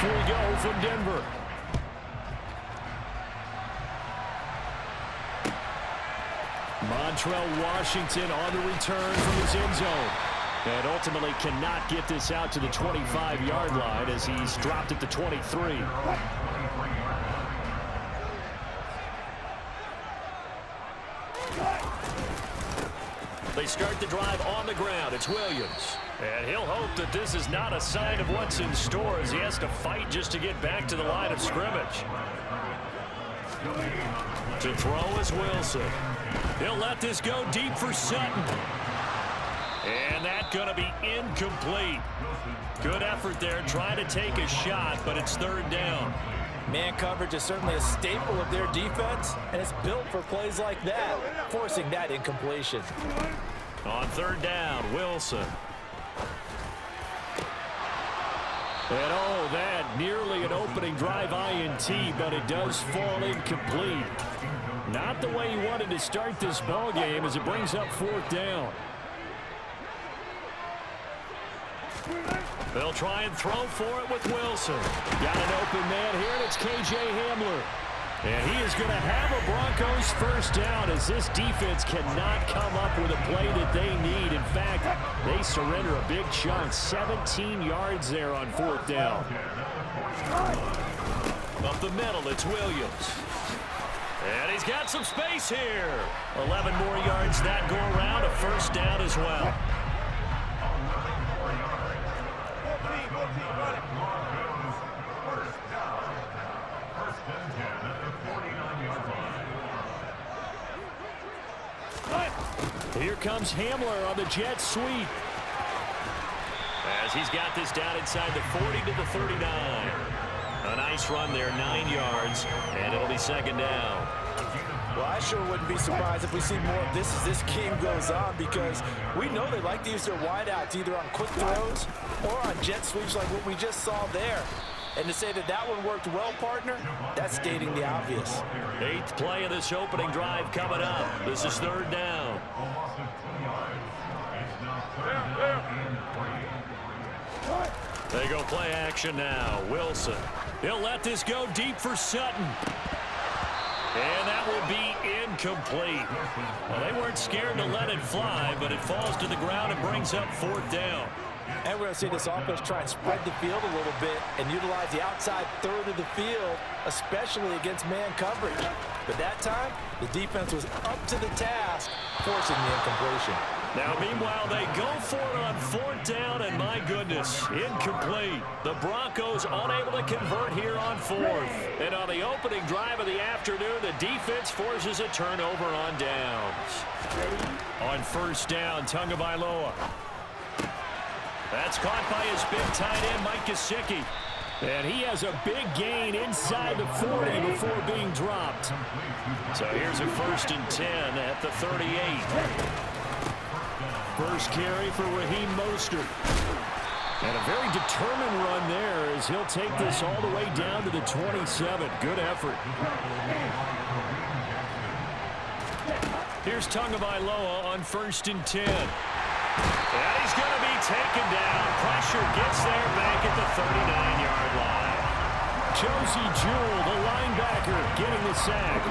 Here we go from Denver. Montrell Washington on the return from his end zone. And ultimately cannot get this out to the 25-yard line as he's dropped at the 23. They start the drive on the ground. It's Williams. And he'll hope that this is not a sign of what's in store as he has to fight just to get back to the line of scrimmage. To throw is Wilson. He'll let this go deep for Sutton. And that's going to be incomplete. Good effort there trying to take a shot, but it's third down. Man coverage is certainly a staple of their defense, and it's built for plays like that, forcing that incompletion. On third down, Wilson. And oh, that nearly an opening drive INT, but it does fall incomplete. Not the way he wanted to start this ball game as it brings up fourth down. They'll try and throw for it with Wilson. Got an open man here, and it's K.J. Hamler. And he is going to have a Broncos first down as this defense cannot come up with a play that they need. In fact, they surrender a big chunk, 17 yards there on fourth down. Up the middle, it's Williams. And he's got some space here. 11 more yards that go around, a first down as well. Here comes Hamler on the jet sweep. As he's got this down inside the 40 to the 39. A nice run there, 9 yards, and it'll be second down. Well, I sure wouldn't be surprised if we see more of this as this game goes on, because we know they like to use their wideouts either on quick throws or on jet sweeps like what we just saw there. And to say that that one worked well, partner, that's stating the obvious. 8th play of this opening drive coming up. This is third down. They go play action now. Wilson. He'll let this go deep for Sutton. And that will be incomplete. Well, they weren't scared to let it fly, but it falls to the ground and brings up fourth down. And we're going to see this offense try and spread the field a little bit and utilize the outside third of the field, especially against man coverage. But that time, the defense was up to the task, forcing the incompletion. Now, meanwhile, they go for it on fourth down, and my goodness, incomplete. The Broncos unable to convert here on fourth. And on the opening drive of the afternoon, the defense forces a turnover on downs. On first down, Tagovailoa. That's caught by his big tight end, Mike Gesicki. And he has a big gain inside the 40 before being dropped. So here's a 1st and 10 at the 38. First carry for Raheem Mostert. And a very determined run there as he'll take this all the way down to the 27. Good effort. Here's Tagovailoa on 1st and 10. And he's going to be taken down. Pressure gets there back at the 39-yard line. Josie Jewell, the linebacker, getting the sack.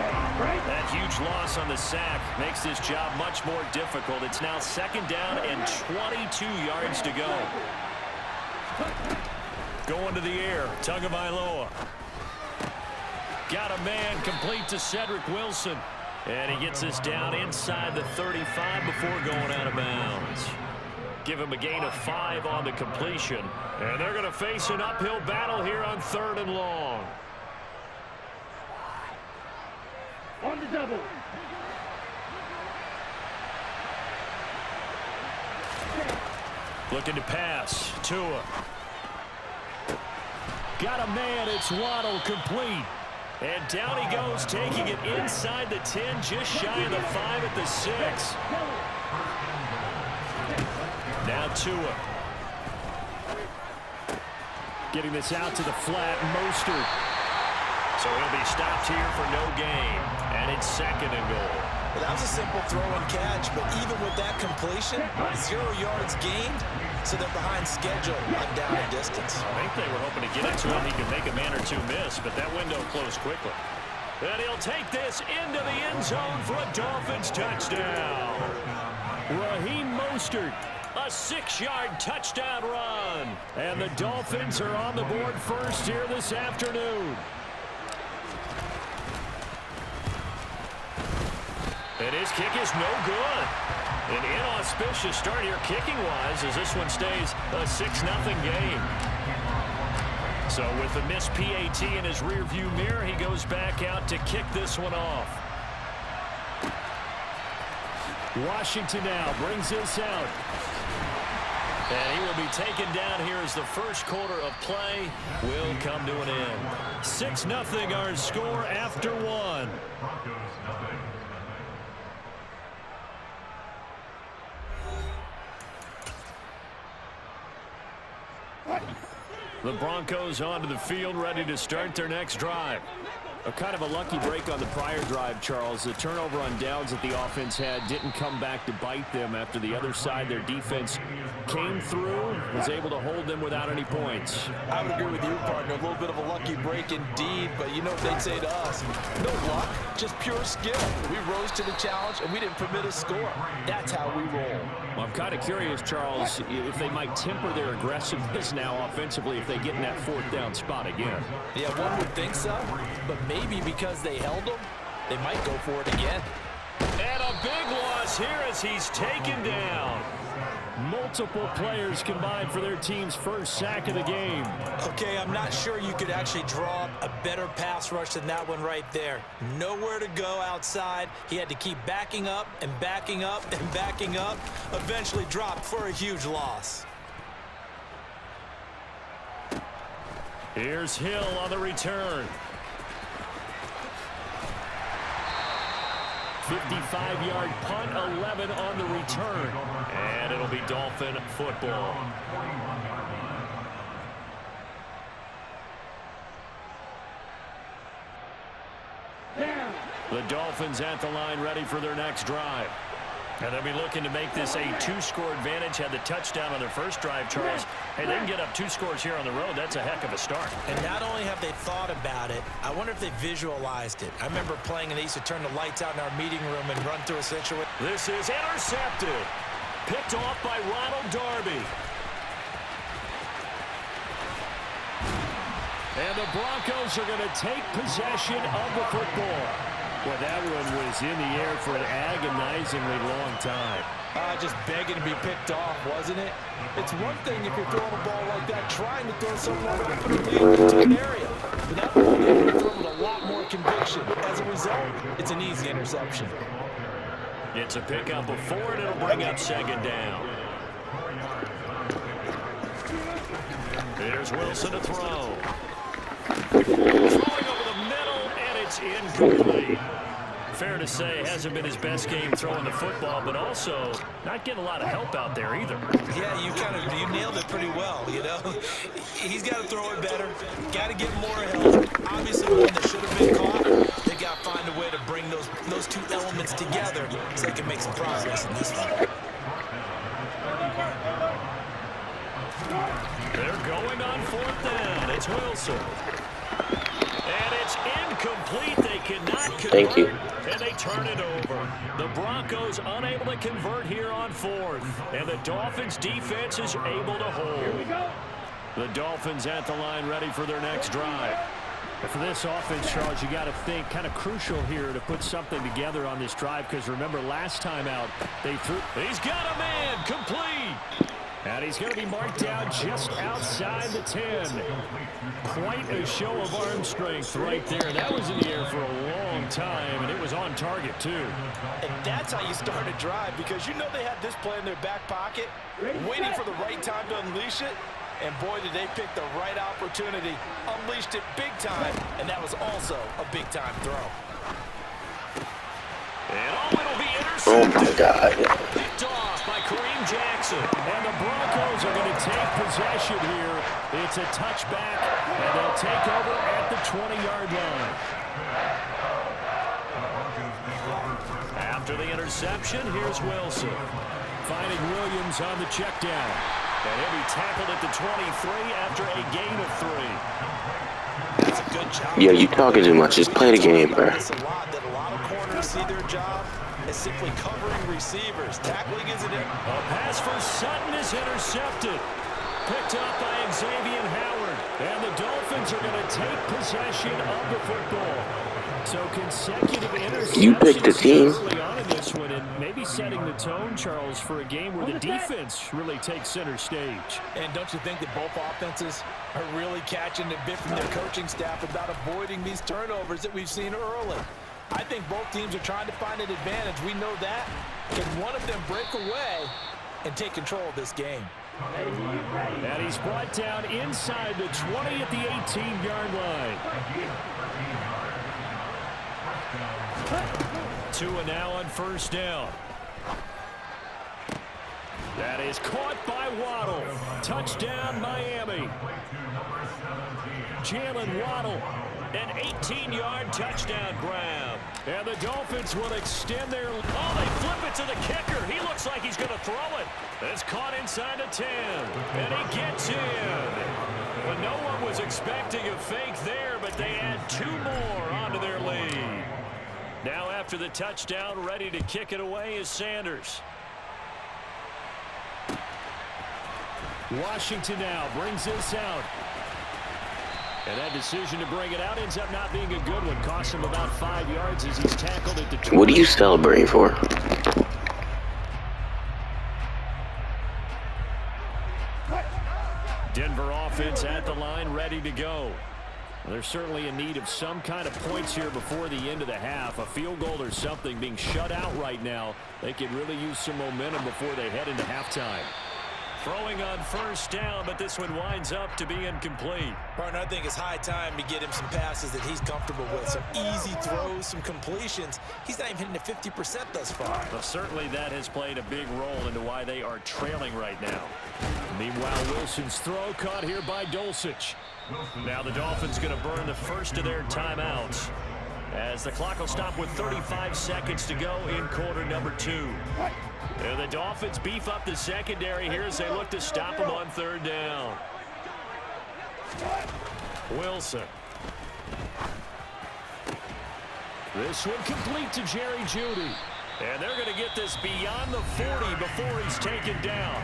That huge loss on the sack makes this job much more difficult. It's now second down and 22 yards to go. Going to the air, Tagovailoa. Got a man complete to Cedric Wilson. And he gets us down inside the 35 before going out of bounds. Give him a gain of 5 on the completion. And they're going to face an uphill battle here on 3rd and long. On the double. Looking to pass. Tua. Got a man. It's Waddle, complete. And down he goes, taking it inside the 10, just shy of the 5 at the 6. Now Tua. Getting this out to the flat, Mostert. So he'll be stopped here for no gain. And it's 2nd and goal. That was a simple throw and catch, but even with that completion, 0 yards gained, so they're behind schedule on down and distance. I think they were hoping to get it to him. He could make a man or two miss, but that window closed quickly. And he'll take this into the end zone for a Dolphins touchdown. Raheem Mostert, a 6-yard touchdown run. And the Dolphins are on the board first here this afternoon. And his kick is no good. An inauspicious start here kicking-wise as this one stays a 6-0 game. So with the missed PAT in his rearview mirror, he goes back out to kick this one off. Washington now brings this out. And he will be taken down here as the first quarter of play will come to an end. 6-0 our score after one. The Broncos onto the field, ready to start their next drive. A kind of a lucky break on the prior drive, Charles. The turnover on downs that the offense had didn't come back to bite them after the other side. Their defense came through, was able to hold them without any points. I would agree with you, partner. A little bit of a lucky break indeed, but you know what they'd say to us? No luck, just pure skill. We rose to the challenge, and we didn't permit a score. That's how we roll. Well, I'm kind of curious, Charles, if they might temper their aggressiveness now offensively if they get in that 4th down spot again. Yeah, one would think so, but maybe because they held them, they might go for it again. And a big loss here as he's taken down. Multiple players combined for their team's first sack of the game. Okay, I'm not sure you could actually draw up a better pass rush than that one right there. Nowhere to go outside. He had to keep backing up and backing up and backing up. Eventually dropped for a huge loss. Here's Hill on the return. 55-yard punt, 11 on the return. And it'll be Dolphin football. The Dolphins at the line ready for their next drive. And they'll be looking to make this a 2-score advantage. Had the touchdown on their first drive, Charles. Hey, they can get up 2 scores here on the road. That's a heck of a start. And not only have they thought about it, I wonder if they visualized it. I remember playing and they used to turn the lights out in our meeting room and run through a situation. This is intercepted. Picked off by Ronald Darby. And the Broncos are going to take possession of the football. Well, that one was in the air for an agonizingly long time. Just begging to be picked off, wasn't it? It's one thing if you're throwing a ball like that, trying to throw someone open into an area. But that ball, they're throwing with a lot more conviction. As a result, it's an easy interception. It's a pickup of 4, and it'll bring up 2nd down. Here's Wilson to throw. Throwing over the middle, and it's incomplete. Fair to say, hasn't been his best game throwing the football, but also not getting a lot of help out there either. Yeah, you nailed it pretty well, you know. He's got to throw it better, got to get more help. Obviously, one that should have been caught, they got to find a way to bring those two elements together so they can make some progress in this one. They're going on 4th down. It's Wilson. And it's incomplete. They cannot convert. Thank you. And they turn it over. The Broncos unable to convert here on 4th. And the Dolphins defense is able to hold. The Dolphins at the line ready for their next drive. For this offense, Charles, you got to think kind of crucial here to put something together on this drive, because remember last time out they threw. He's got a man complete. And he's going to be marked down just outside the 10. Quite a show of arm strength right there. That was in the air for a long time, and it was on target, too. And that's how you start a drive, because you know they had this play in their back pocket, waiting for the right time to unleash it. And boy, did they pick the right opportunity. Unleashed it big time, and that was also a big-time throw. And it'll be intercepted. Oh, my God. Picked off by Kareem Jackson. And the Broncos are going to take possession here. It's a touchback, and they'll take over at the 20-yard line. After the interception, here's Wilson. Finding Williams on the check down. And he'll be tackled at the 23 after a gain of 3. That's a good job. Yo, you talking too much. Just play the game, bro. It's a lot that a lot of corners see their job as simply covering receivers. Tackling isn't it? A pass for Sutton is intercepted. Picked up by Xavier Howard. And the Dolphins are going to take possession of the football. So consecutive interceptions. You picked the team. Early on in this one, and maybe setting the tone, Charles, for a game where the defense really takes center stage. And don't you think that both offenses are really catching a bit from their coaching staff about avoiding these turnovers that we've seen early? I think both teams are trying to find an advantage. We know that. Can one of them break away and take control of this game? And he's brought down inside the 20 at the 18-yard line. 2 and now on first down. That is caught by Waddle. Touchdown, Miami. Jalen Waddle, an 18-yard touchdown grab. And the Dolphins will extend their... Oh, they flip it to the kicker. He looks like he's going to throw it. It's caught inside the 10. And he gets in. Well, no one was expecting a fake there, but they add 2 more onto their lead. Now after the touchdown, ready to kick it away is Sanders. Washington now brings this out. And that decision to bring it out ends up not being a good one. Costs him about 5 yards as he's tackled at the 20. What are you celebrating for? Denver offense at the line, ready to go. Well, they're certainly in need of some kind of points here before the end of the half. A field goal or something. Being shut out right now, they could really use some momentum before they head into halftime. Throwing on first down, but this one winds up to be incomplete. Partner, I think it's high time to get him some passes that he's comfortable with. Some easy throws, some completions. He's not even hitting the 50% thus far. Well, certainly that has played a big role into why they are trailing right now. Meanwhile, Wilson's throw caught here by Dulcich. Now the Dolphins going to burn the first of their timeouts, as the clock will stop with 35 seconds to go in quarter number 2. And the Dolphins beef up the secondary here as they look to stop him on third down. Wilson. This one complete to Jerry Jeudy. And they're going to get this beyond the 40 before he's taken down.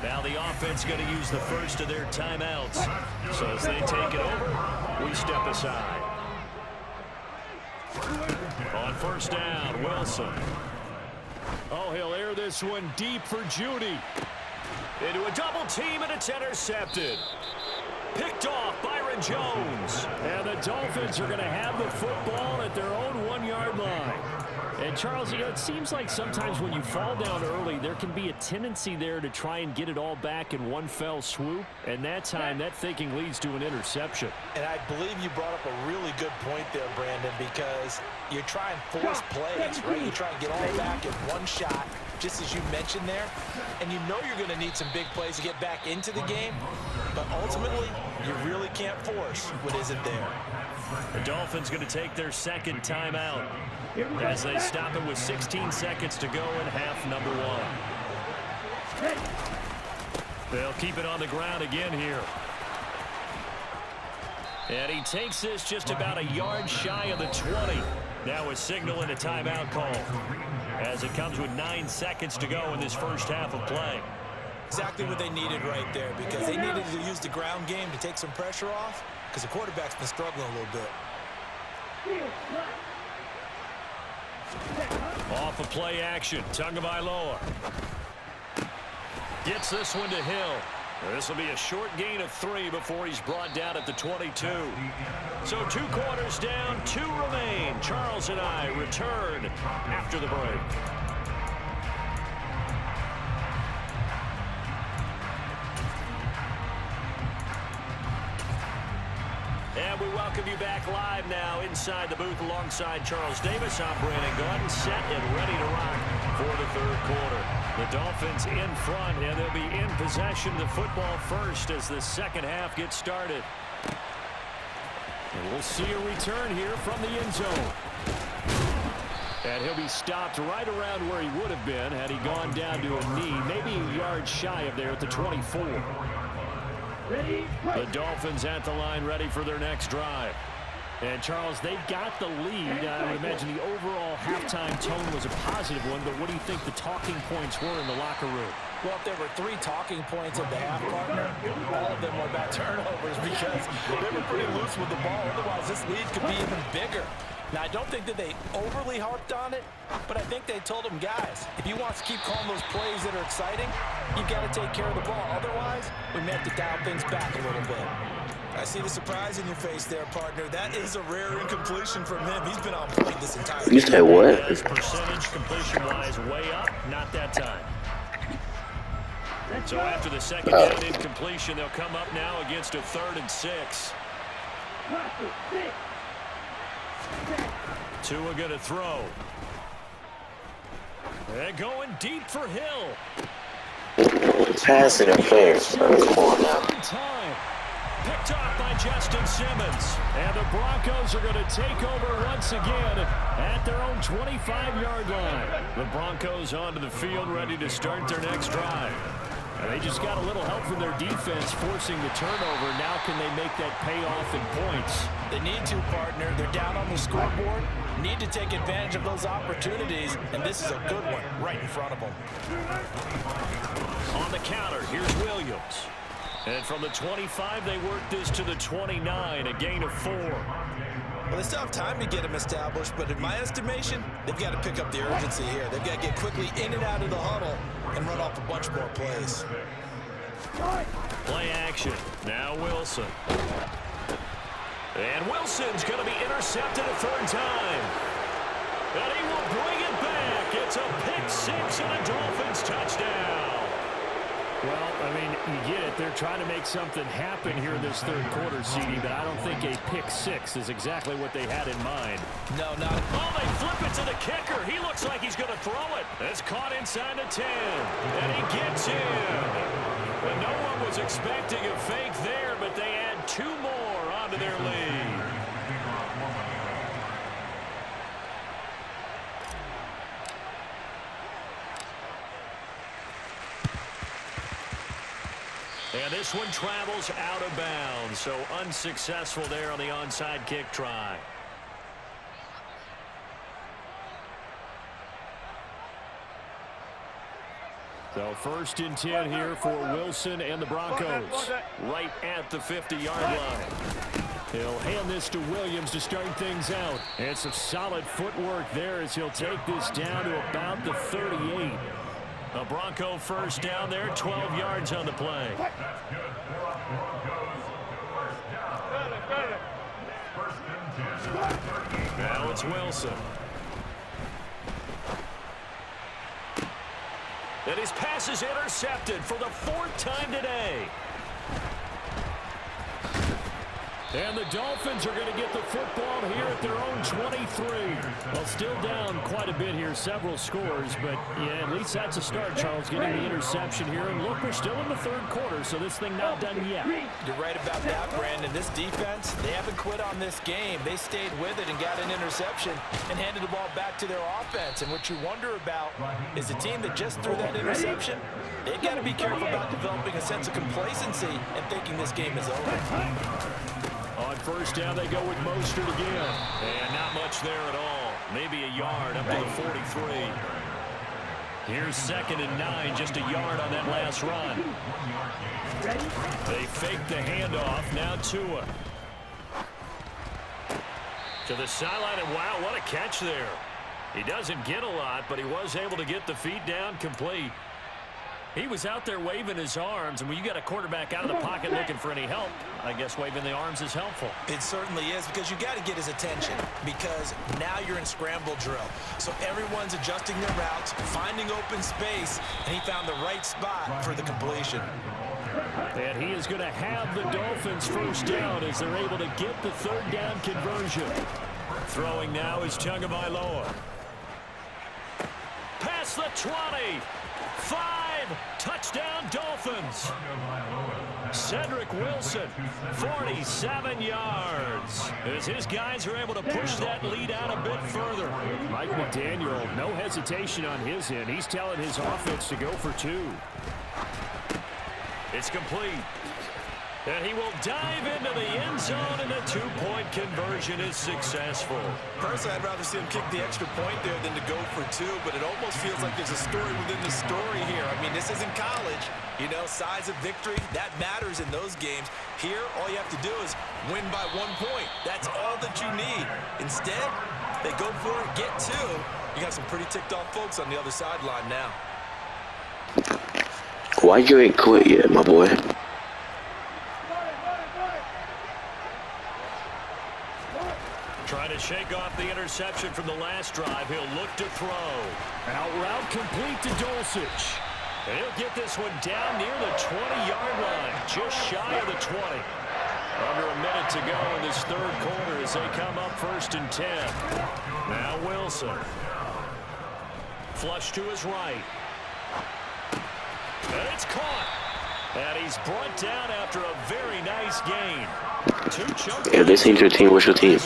Now the offense going to use the first of their timeouts. So as they take it over, we step aside. On first down, Wilson. Oh, he'll air this one deep for Jeudy. Into a double team, and it's intercepted. Picked off Byron Jones. And the Dolphins are going to have the football at their own 1-yard line. And Charles, you know, it seems like sometimes when you fall down early, there can be a tendency there to try and get it all back in one fell swoop. And that time, that thinking leads to an interception. And I believe you brought up a really good point there, Brandon, because you try and force plays, right? You try and get all back in one shot, just as you mentioned there. And you know you're going to need some big plays to get back into the game. But ultimately, you really can't force what isn't there. The Dolphins going to take their second timeout as they stop it with 16 seconds to go in half number 1. They'll keep it on the ground again here. And he takes this just about a yard shy of the 20. Now a signal and a timeout call as it comes with 9 seconds to go in this first half of play. Exactly what they needed right there, because they needed to use the ground game to take some pressure off, because the quarterback's been struggling a little bit. Off of play action, Tagovailoa gets this one to Hill. This will be a short gain of 3 before he's brought down at the 22. So 2 quarters down, 2 remain. Charles and I return after the break. And we welcome you back live now inside the booth alongside Charles Davis. I'm Brandon Gordon, set and ready to rock for the third quarter. The Dolphins in front, and they'll be in possession of the football first as the second half gets started. And we'll see a return here from the end zone. And he'll be stopped right around where he would have been had he gone down to a knee, maybe a yard shy of there at the 24. The Dolphins at the line ready for their next drive. And, Charles, they've got the lead. I would imagine the overall halftime tone was a positive one, but what do you think the talking points were in the locker room? Well, if there were 3 talking points at the half, partner, all of them were about turnovers because they were pretty loose with the ball. Otherwise, this lead could be even bigger. Now, I don't think that they overly harped on it, but I think they told them, guys, if you want to keep calling those plays that are exciting, you've got to take care of the ball. Otherwise, we may have to dial things back a little bit. I see the surprise in your face there, partner. That is a rare incompletion from him. He's been on point this entire game. You said what? Percentage completion-wise way up, not that time. So after the second down incompletion, they'll come up now against a 3rd and 6. Tua going to throw. They're going deep for Hill. Pass interference. Come on now. Time. Picked off by Justin Simmons. And the Broncos are going to take over once again at their own 25-yard line. The Broncos onto the field ready to start their next drive. And they just got a little help from their defense forcing the turnover. Now can they make that pay off in points? They need to, partner. They're down on the scoreboard. Need to take advantage of those opportunities, and this is a good one right in front of them. On the counter, here's Williams. And from the 25, they work this to the 29, a gain of 4. Well, they still have time to get him established, but in my estimation, they've got to pick up the urgency here. They've got to get quickly in and out of the huddle and run off a bunch more plays. Play action. Now Wilson. And Wilson's going to be intercepted a 3rd time. And he will bring it back. It's a pick 6 and a Dolphins touchdown. Well, I mean, you get it. They're trying to make something happen here in this 3rd quarter, CD, but I don't think a pick 6 is exactly what they had in mind. No, not. Oh, they flip it to the kicker. He looks like he's going to throw it. It's caught inside the 10, and he gets in. And no one was expecting a fake there, but they add 2 more onto their lead. And this one travels out of bounds, so unsuccessful there on the onside kick try. So 1st and 10 here for Wilson and the Broncos, right at the 50-yard line. He'll hand this to Williams to start things out. And some solid footwork there as he'll take this down to about the 38. A Bronco 1st down there, 12 yards on the play. Now it's Wilson. And his pass is intercepted for the 4th time today. And the Dolphins are going to get the football here at their own 23. Well, still down quite a bit here, several scores, but yeah, at least that's a start, Charles, getting the interception here. And look, we're still in the 3rd quarter, so this thing not done yet. You're right about that, Brandon. This defense, they haven't quit on this game. They stayed with it and got an interception and handed the ball back to their offense. And what you wonder about is the team that just threw that interception, they've got to be careful about developing a sense of complacency and thinking this game is over. On 1st down, they go with Mostert again. And not much there at all. Maybe a yard up to the 43. Here's 2nd and 9, just a yard on that last run. They fake the handoff. Now Tua. To the sideline, and wow, what a catch there. He doesn't get a lot, but he was able to get the feet down complete. He was out there waving his arms, and when you got a quarterback out of the pocket looking for any help, I guess waving the arms is helpful. It certainly is, because you got to get his attention, because now you're in scramble drill. So everyone's adjusting their routes, finding open space, and he found the right spot for the completion. And he is going to have the Dolphins 1st down as they're able to get the 3rd down conversion. Throwing now is Tagovailoa. Past the 20. 5, touchdown Dolphins. Cedric Wilson, 47 yards. As his guys are able to push that lead out a bit further. Mike McDaniel, no hesitation on his end. He's telling his offense to go for 2. It's complete. And he will dive into the end zone, and the 2-point conversion is successful. Personally, I'd rather see him kick the extra point there than to go for 2, but it almost feels like there's a story within the story here. I mean, this isn't college. You know, size of victory, that matters in those games. Here, all you have to do is win by 1 point. That's all that you need. Instead, they go for it, get 2. You got some pretty ticked off folks on the other sideline now. Why you ain't quit yet, my boy? Trying to shake off the interception from the last drive. He'll look to throw. Out route complete to Dulcich. And he'll get this one down near the 20-yard line, just shy of the 20. Under a minute to go in this third quarter as they come up 1st and 10. Now Wilson. Flush to his right. And it's caught. And he's brought down after a very nice gain. If this ain't your team, what's your team?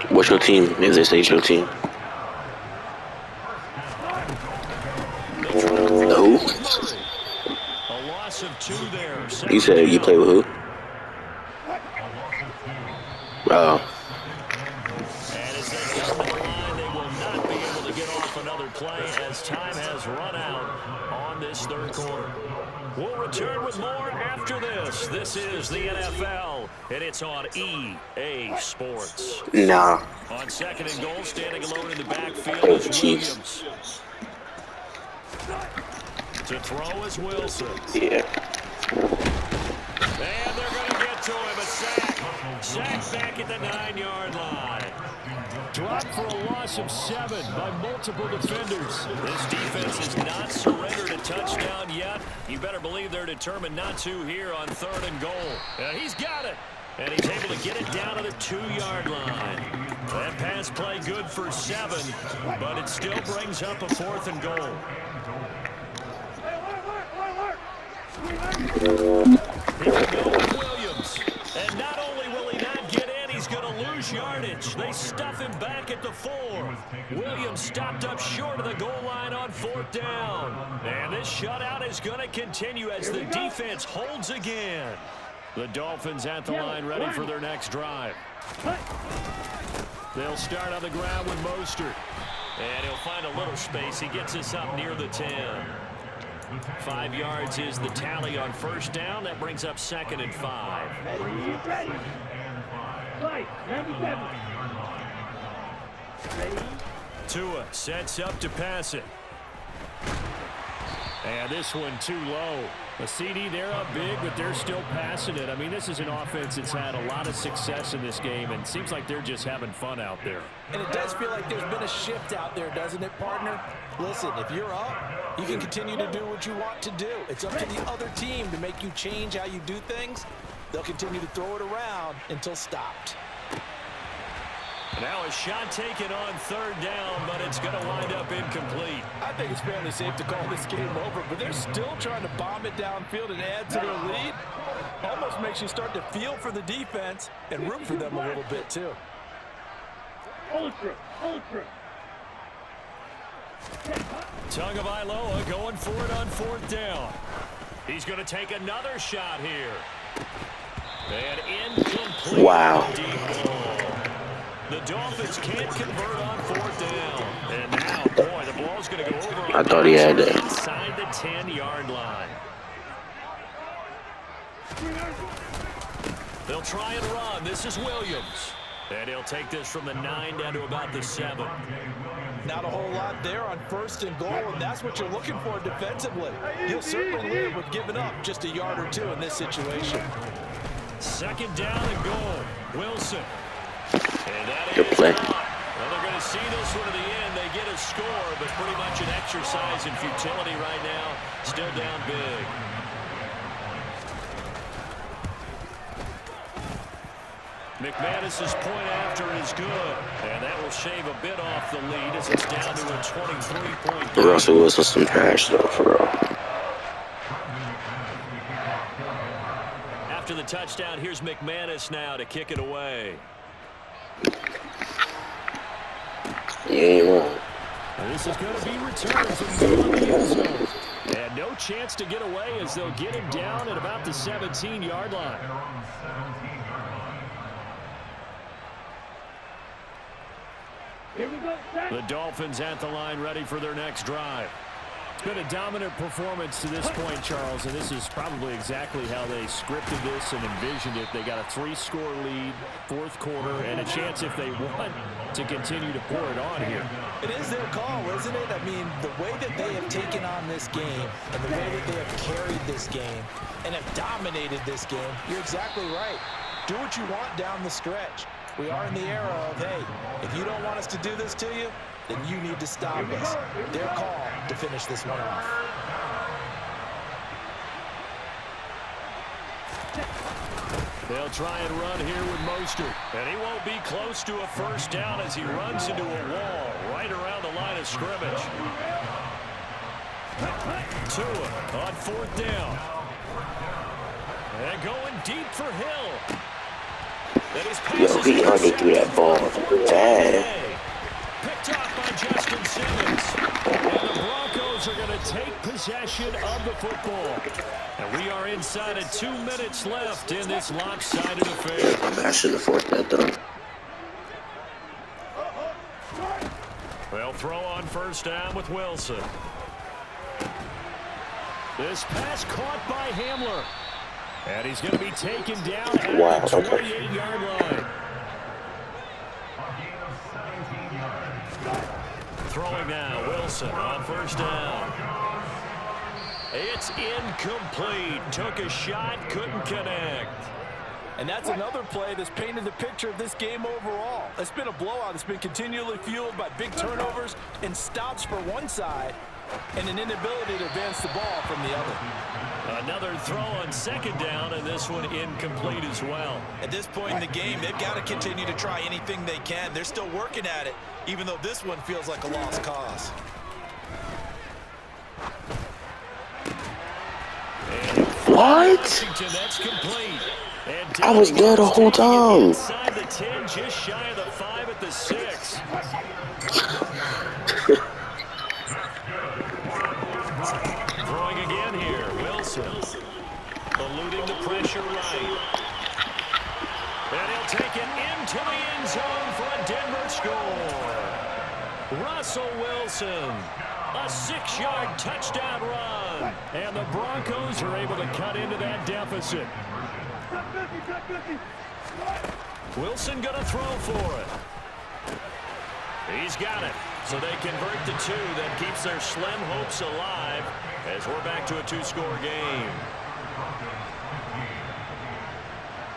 What's your team if this ain't your team? Who? A loss of 2 there. You said you play with who? Oh. And as they come to the line, they will not be able to get off another play as time has run out on this third quarter. We'll return with more after this. This is the NFL, and it's on EA Sports. Nah. On 2nd and goal, standing alone in the backfield is Williams. To throw is Wilson. Yeah. And they're going to get to him. A sack. Sack back at the 9-yard line. Dropped for a loss of 7 by multiple defenders. This defense has not surrendered a touchdown yet. You better believe they're determined not to here on 3rd and goal. And he's got it. And he's able to get it down to the 2-yard line. That pass play good for 7, but it still brings up a 4th and goal. Here we go with Williams. And not only will he not get in, he's going to lose yardage. They stuff him back at the 4. Williams stopped up short of the goal line on 4th down. And this shutout is going to continue as the defense holds again. The Dolphins at the line ready for their next drive. They'll start on the ground with Mostert. And he'll find a little space. He gets us up near the 10. 5 yards is the tally on 1st down. That brings up 2nd and 5. Tua sets up to pass it. And this one too low. A CD, they're up big, but they're still passing it. I mean, this is an offense that's had a lot of success in this game, and it seems like they're just having fun out there. And it does feel like there's been a shift out there, doesn't it, partner? Listen, if you're up, you can continue to do what you want to do. It's up to the other team to make you change how you do things. They'll continue to throw it around until stopped. Now a shot taken on 3rd down, but it's going to wind up incomplete. I think it's fairly safe to call this game over, but they're still trying to bomb it downfield and add to their lead. Almost makes you start to feel for the defense and root for them a little bit, too. Ultra. Tagovailoa going for it on 4th down. He's going to take another shot here. And incomplete. Wow. The Dolphins can't convert on 4th down. And now, boy, the ball's going to go over. I thought he had that. Inside the 10-yard line. They'll try and run. This is Williams. And he'll take this from the 9 down to about the 7. Not a whole lot there on 1st and goal, and that's what you're looking for defensively. You'll certainly live with giving up just a yard or 2 in this situation. 2nd down and goal. Wilson. And that Good is play. out. Well, they're going to see this one to the end. They get a score, but pretty much an exercise in futility right now. Still down big. McManus's point after is good, and that will shave a bit off the lead as it's down to a 23-point game. Russell Wilson's some trash, though, for real. After the touchdown, here's McManus now to kick it away. Yeah. This is going to be returned from the end zone. And no chance to get away as they'll get him down at about the 17-yard line. The Dolphins at the line ready for their next drive. It's been a dominant performance to this point, Charles, and this is probably exactly how they scripted this and envisioned it. They got a 3-score lead, fourth quarter, and a chance if they want to continue to pour it on here. It is their call, isn't it? I mean, the way that they have taken on this game and the way that they have carried this game and have dominated this game, you're exactly right. Do what you want down the stretch. We are in the era of, hey, if you don't want us to do this to you, then you need to stop us. Their call to finish this one off. They'll try and run here with Mostert. And he won't be close to a first down as he runs into a wall right around the line of scrimmage. Tua on fourth down. And going deep for Hill. Yo, he already threw that ball bad. Picked off by Justin Simmons. And the Broncos are going to take possession of the football. And we are inside of 2 minutes left in this lopsided affair. I should have forced that though. They'll throw on first down with Wilson. This pass caught by Hamler. And he's going to be taken down at the 28-yard line. Throwing now, Wilson on first down. It's incomplete. Took a shot, couldn't connect. And that's another play that's painted the picture of this game overall. It's been a blowout. It's been continually fueled by big turnovers and stops for one side and an inability to advance the ball from the other. Another throw on second down, and this one incomplete as well. At this point in the game, they've got to continue to try anything they can. They're still working at it, even though this one feels like a lost cause. What? That's complete. And I was there the whole time. Inside the 10, just shy of the 5 at the 6. Throwing again here, Wilson. Eluding the pressure right. And he'll take it into the end zone for a Denver score. Russell Wilson, a 6-yard touchdown run. And the Broncos are able to cut into that deficit. Wilson gonna throw for it. He's got it. So they convert the 2. That keeps their slim hopes alive as we're back to a 2-score game.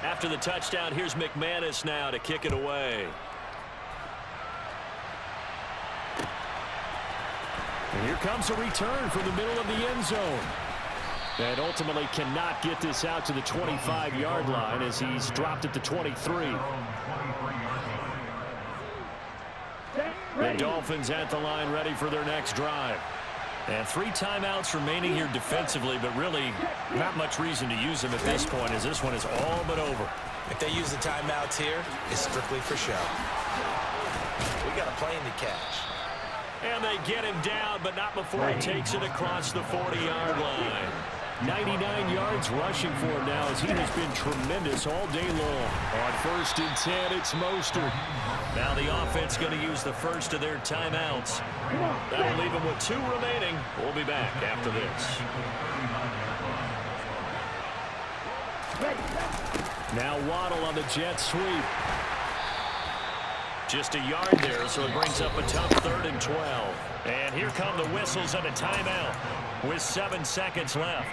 After the touchdown, here's McManus now to kick it away. And here comes a return from the middle of the end zone. And ultimately cannot get this out to the 25-yard line as he's dropped at the 23. The Dolphins at the line ready for their next drive. And 3 timeouts remaining here defensively, but really not much reason to use them at this point as this one is all but over. If they use the timeouts here, it's strictly for show. We got a plane to catch. And they get him down, but not before he takes it across the 40-yard line. 99 yards rushing for him now as he has been tremendous all day long. On first and 10, it's Mostert. Now the offense going to use the first of their timeouts. That'll leave them with 2 remaining. We'll be back after this. Now Waddle on the jet sweep. Just a yard there, so it brings up a tough 3rd and 12. And here come the whistles and a timeout with 7 seconds left.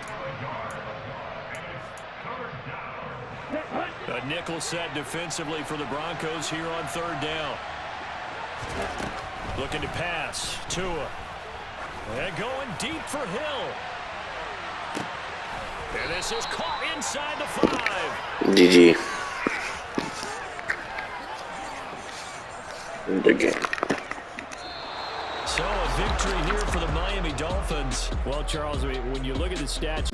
A nickel set defensively for the Broncos here on 3rd down. Looking to pass. Tua. And going deep for Hill. And this is caught inside the 5. GG. The game. So a victory here for the Miami Dolphins. Well, Charles, when you look at the stats.